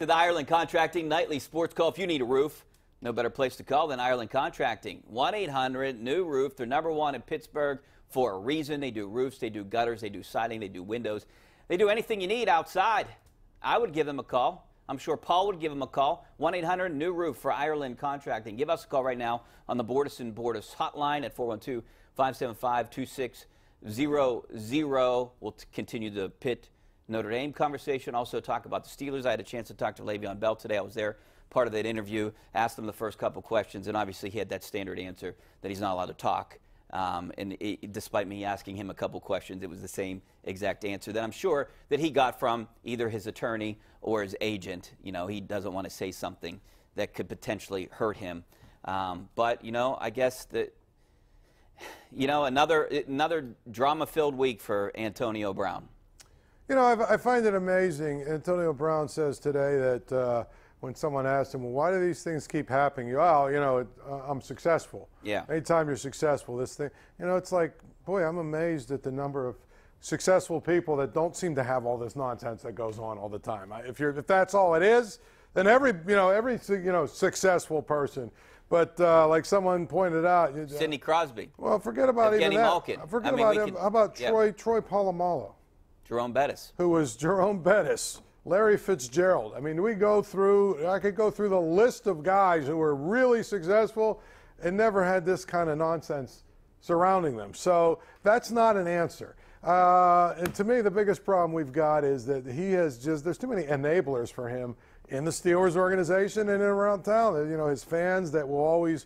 To the Ireland Contracting Nightly Sports Call. If you need a roof, no better place to call than Ireland Contracting. 1-800-NEW-ROOF. They're #1 in Pittsburgh for a reason. They do roofs, they do gutters, they do siding, they do windows. They do anything you need outside. I would give them a call. I'm sure Paul would give them a call. 1-800-NEW-ROOF for Ireland Contracting. Give us a call right now on the Borders & Borders hotline at 412-575-2600. We'll continue the Pitt Notre Dame conversation, also talk about the Steelers. I had a chance to talk to Le'Veon Bell today. I was there, part of that interview, asked him the first couple questions, and obviously he had that standard answer that he's not allowed to talk. Despite me asking him a couple questions, it was the same exact answer that I'm sure that he got from either his attorney or his agent. You know, he doesn't want to say something that could potentially hurt him. But, you know, I guess that, you know, another drama-filled week for Antonio Brown. You know, I find it amazing. Antonio Brown says today that when someone asks him, well, why do these things keep happening? I'm successful. Yeah. Anytime you're successful, this thing, you know, it's like, boy, I'm amazed at the number of successful people that don't seem to have all this nonsense that goes on all the time. If that's all it is, then every successful person. But like someone pointed out, Sidney Crosby. Well, forget about even that. Malkin. Forget about him. How about Troy Polamalu? Jerome Bettis. Who was Jerome Bettis, Larry Fitzgerald. I mean, I could go through the list of guys who were really successful and never had this kind of nonsense surrounding them. So that's not an answer. And to me, the biggest problem we've got is that there's too many enablers for him in the Steelers organization and around town. You know, his fans that will always,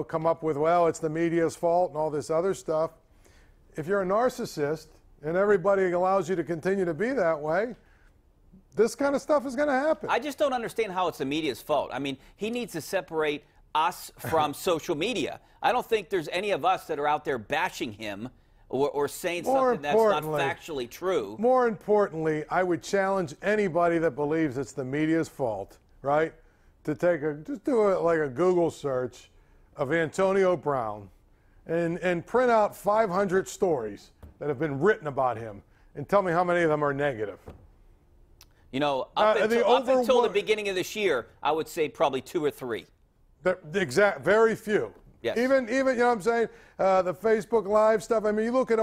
come up with, well, it's the media's fault and all this other stuff. If you're a narcissist, and everybody allows you to continue to be that way, this kind of stuff is going to happen. I just don't understand how it's the media's fault. I mean, he needs to separate us from social media. I don't think there's any of us that are out there bashing him or saying something that's not factually true. More importantly, I would challenge anybody that believes it's the media's fault, right, to just do like a Google search of Antonio Brown and print out 500 stories that have been written about him, and tell me how many of them are negative. You know, up until the beginning of this year, I would say probably 2 or 3. Very few. Yes. Even you know what I'm saying? The Facebook Live stuff. I mean, you look at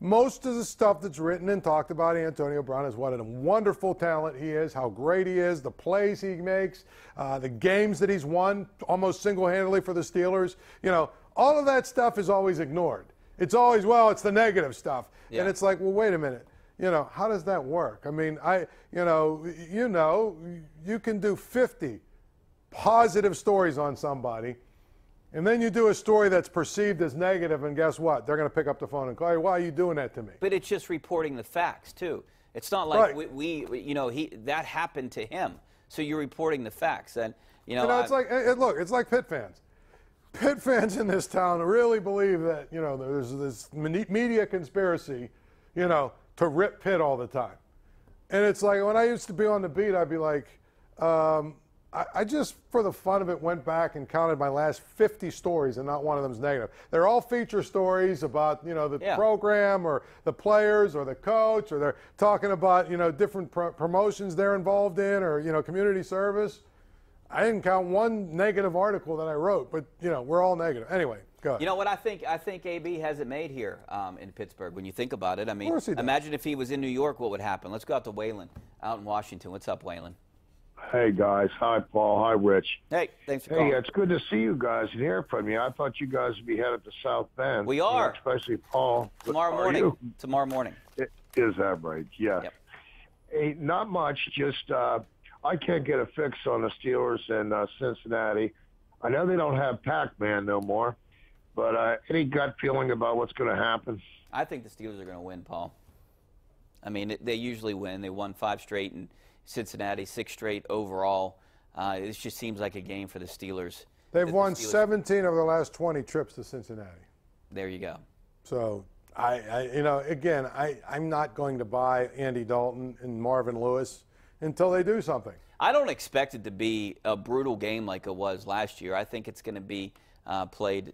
most of the stuff that's written and talked about Antonio Brown is what a wonderful talent he is, how great he is, the plays he makes, the games that he's won almost single-handedly for the Steelers. You know, all of that stuff is always ignored. It's always, well, it's the negative stuff. Yeah. And it's like, well, wait a minute. You know, how does that work? I mean, you can do 50 positive stories on somebody, and then you do a story that's perceived as negative, and guess what? They're going to pick up the phone and call you, why are you doing that to me? But it's just reporting the facts, too. It's not like that happened to him. So you're reporting the facts. And, it's like Pitt fans. Pitt fans in this town really believe that, there's this media conspiracy, to rip Pitt all the time. And it's like when I used to be on the beat, I'd be like, I just, for the fun of it, went back and counted my last 50 stories, and not one of them is negative. They're all feature stories about, the program or the players or the coach, or they're talking about, different promotions they're involved in, or, community service. I didn't count one negative article that I wrote, but, we're all negative. Anyway, go ahead. You know what I think? I think AB has it made here in Pittsburgh when you think about it. I mean, imagine if he was in New York, what would happen? Let's go out to Waylon out in Washington. What's up, Waylon? Hey, guys. Hi, Paul. Hi, Rich. Hey, thanks for calling. Hey, it's good to see you guys and hear from you. I thought you guys would be headed to South Bend. We are. Especially Paul. Tomorrow morning. Tomorrow morning. Is that right? Yeah. Yep. Hey, not much. Just I can't get a fix on the Steelers and Cincinnati. I know they don't have Pac-Man no more, but any gut feeling about what's going to happen? I think the Steelers are going to win, Paul. I mean, they usually win. They won 5 straight, and Cincinnati 6 straight overall. This just seems like a game for the Steelers. They've won 17 of the last 20 trips to Cincinnati. There you go. So, I'm not going to buy Andy Dalton and Marvin Lewis until they do something. I don't expect it to be a brutal game like it was last year. I think it's going to be played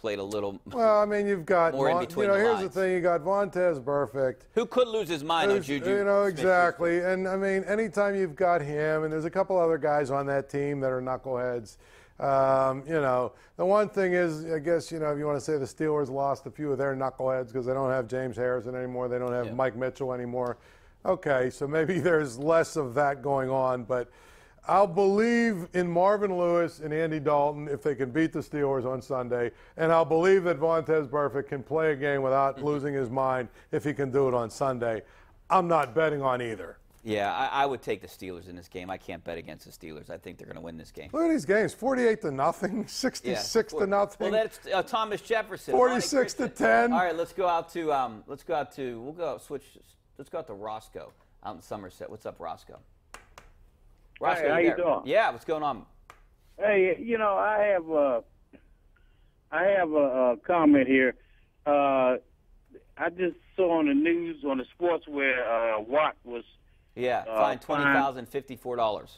a little. Well, I mean, you've got more in between the here's lines. the thing: you got Vontez Burfict, who could lose his mind on Juju. You know, exactly. And I mean, anytime you've got him, and there's a couple other guys on that team that are knuckleheads. You know, the one thing is, I guess, you know, if you want to say the Steelers lost a few of their knuckleheads because they don't have James Harrison anymore, they don't have Mike Mitchell anymore. Okay, so maybe there's less of that going on, but I'll believe in Marvin Lewis and Andy Dalton if they can beat the Steelers on Sunday, and I'll believe that Vontez Burfict can play a game without losing his mind if he can do it on Sunday. I'm not betting on either. Yeah, I would take the Steelers in this game. I can't bet against the Steelers. I think they're going to win this game. Look at these games: 48-0, 66-0. Well, that's Thomas Jefferson. 46-10. All right, let's go out to Let's go out to Roscoe out in Somerset. What's up, Roscoe? Roscoe, hey, how you doing? Yeah, what's going on? Hey, you know, I have a comment here. I just saw on the news, on the sports, where Watt was fined $20,054.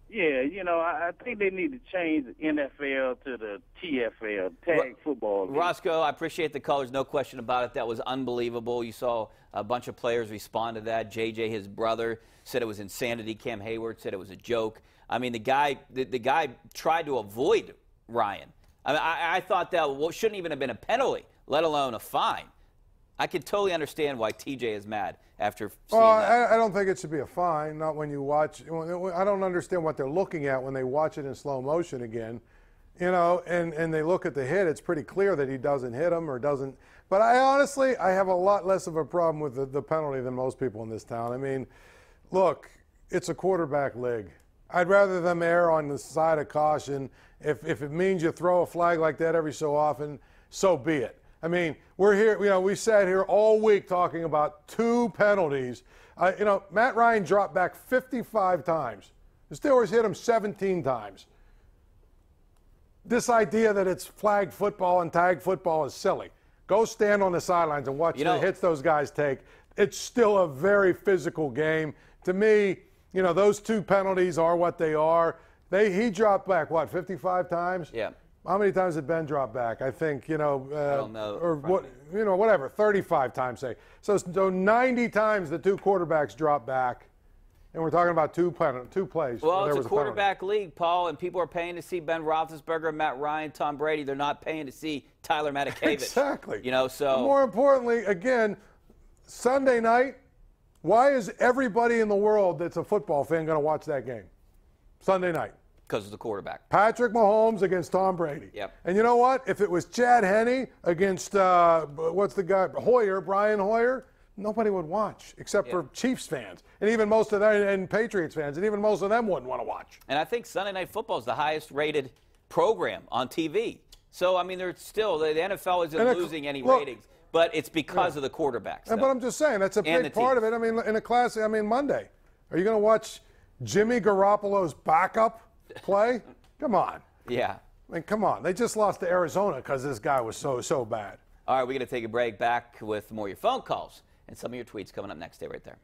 Yeah, you know, I think they need to change the NFL to the TFL, tag football league. Roscoe, I appreciate the colors, no question about it. That was unbelievable. You saw a bunch of players respond to that. JJ, his brother, said it was insanity. Cam Hayward said it was a joke. I mean, the guy tried to avoid Ryan. I mean, I thought that shouldn't even have been a penalty, let alone a fine. I can totally understand why TJ is mad after seeing that. I don't think it should be a fine, not when you watch. I don't understand what they're looking at when they watch it in slow motion again. You know, and they look at the hit, it's pretty clear that he doesn't hit him or doesn't. But I honestly have a lot less of a problem with the penalty than most people in this town. I mean, look, it's a quarterback league. I'd rather them err on the side of caution. If it means you throw a flag like that every so often, so be it. I mean, we're here, you know, we sat here all week talking about 2 penalties. You know, Matt Ryan dropped back 55 times. The Steelers hit him 17 times. This idea that it's flag football and tag football is silly. Go stand on the sidelines and watch the hits those guys take. It's still a very physical game. To me, you know, those 2 penalties are what they are. He dropped back, what, 55 times? Yeah. How many times did Ben drop back? I think, you know, I don't know. or what, you know, whatever, 35 times, say. So 90 times the 2 quarterbacks dropped back, and we're talking about 2 plays. Well, it's a quarterback league, Paul, and people are paying to see Ben Roethlisberger, Matt Ryan, Tom Brady. They're not paying to see Tyler Matakevich. Exactly. You know, so. But more importantly, again, Sunday night, why is everybody in the world that's a football fan going to watch that game? Sunday night. Because of the quarterback. Patrick Mahomes against Tom Brady. Yep. And you know what? If it was Chad Henne against, what's the guy, Brian Hoyer, nobody would watch except for Chiefs fans. And even most of them, and Patriots fans, and even most of them wouldn't want to watch. And I think Sunday Night Football is the highest rated program on TV. So, I mean, they're still, the NFL isn't losing any ratings, but it's because of the quarterbacks. But I'm just saying, that's a big part of it. I mean, in a class, I mean, Monday, are you going to watch Jimmy Garoppolo's backup play? Come on. Yeah. I mean, come on. They just lost to Arizona because this guy was so bad. All right, we're going to take a break. Back with more of your phone calls and some of your tweets coming up next. Stay right there.